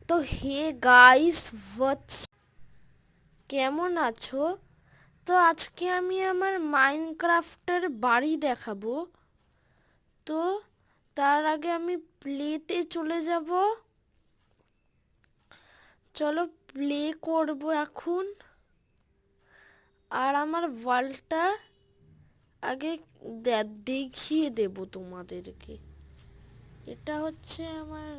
তো hey guys, কেমন আছো? তো আজকে আমি আমার মাইনক্রাফটের বাড়ি দেখাবো। তো তার আগে আমি প্লেতে চলে যাব। চলো প্লে করব এখন। আর আমার ওয়ালটা আগে দেখিয়ে দেব তোমাদেরকে। এটা হচ্ছে আমার।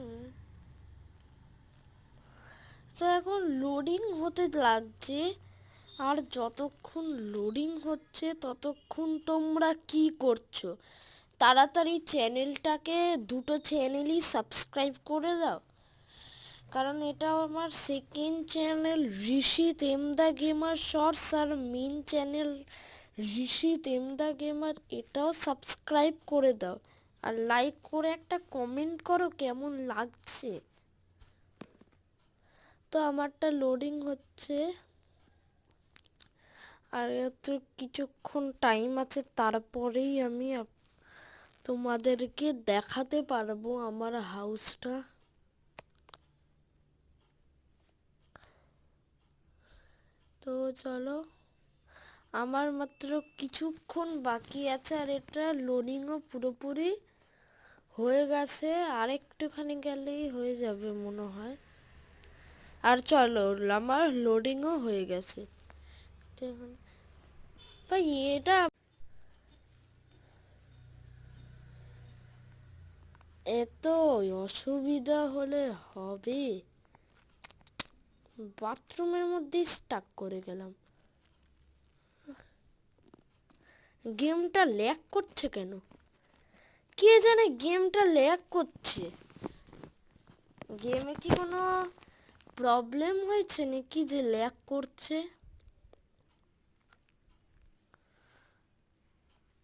তো এখন লোডিং হতে লাগছে। আর যতক্ষণ লোডিং হচ্ছে ততক্ষণ তোমরা কি করছো? তাড়াতাড়ি চ্যানেলটাকে দুটো চ্যানেলই সাবস্ক্রাইব করে দাও, কারণ এটা আমার second channel Rishit M the gamer shorts, আর main channel Rishit M the gamer, এটাও সাবস্ক্রাইব করে দাও। আর লাইক করে একটা কমেন্ট করো কেমন লাগছে। তো আমারটা লোডিং হচ্ছে, আর এত কিছুক্ষণ টাইম আছে, তারপরেই আমি তোমাদেরকে দেখাতে পারবো আমার হাউসটা। তো চলো, আমার মাত্র কিছুক্ষণ বাকি আছে, আর এটা লোডিংও পুরোপুরি হয়ে গেছে। আরেকটুখানি গেলেই হয়ে যাবে মনে হয়। আর চলো, আমার লোডিংও হয়ে গেছে। ভাই এটা এত অসুবিধা হলে হবে? বাথরুমের মধ্যে স্টাক করে গেলাম। গেমটা ল্যাগ করছে কেন? কে জানে গেমটা ল্যাগ করছে। গেমে কি কোনো প্রবলেম হয়েছে নাকি যে ল্যাগ করছে?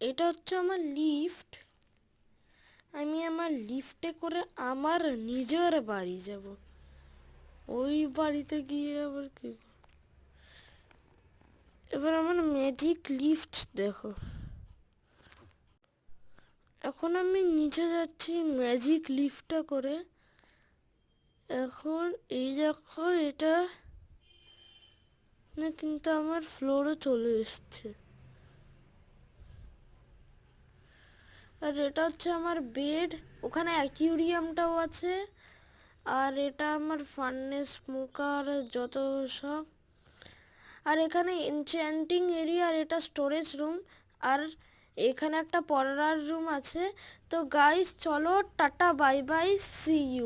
এটা হচ্ছে আমার লিফট। আমি আমার লিফটে করে আমার নিজের বাড়ি যাব। ওই বাড়িতে গিয়ে আবার কি? এবার আমার ম্যাজিক লিফট দেখো। এখন আমি নিচে যাচ্ছি ম্যাজিক লিফটটা করে। এখন এই দেখো, এটা না কিন্তু আমার ফ্লোরে চলে এসছে। আর এটা হচ্ছে আমার বেড, ওখানে অ্যাকুরিয়ামটাও আছে। আর এটা আমার ফার্নেস স্মোকার যত সব। আর এখানে এনচ্যান্টিং এরিয়া, আর এটা স্টোরেজ রুম। আর এখানে একটা পড়ার রুম আছে। তো গাইস চলো, tata bye bye, see you.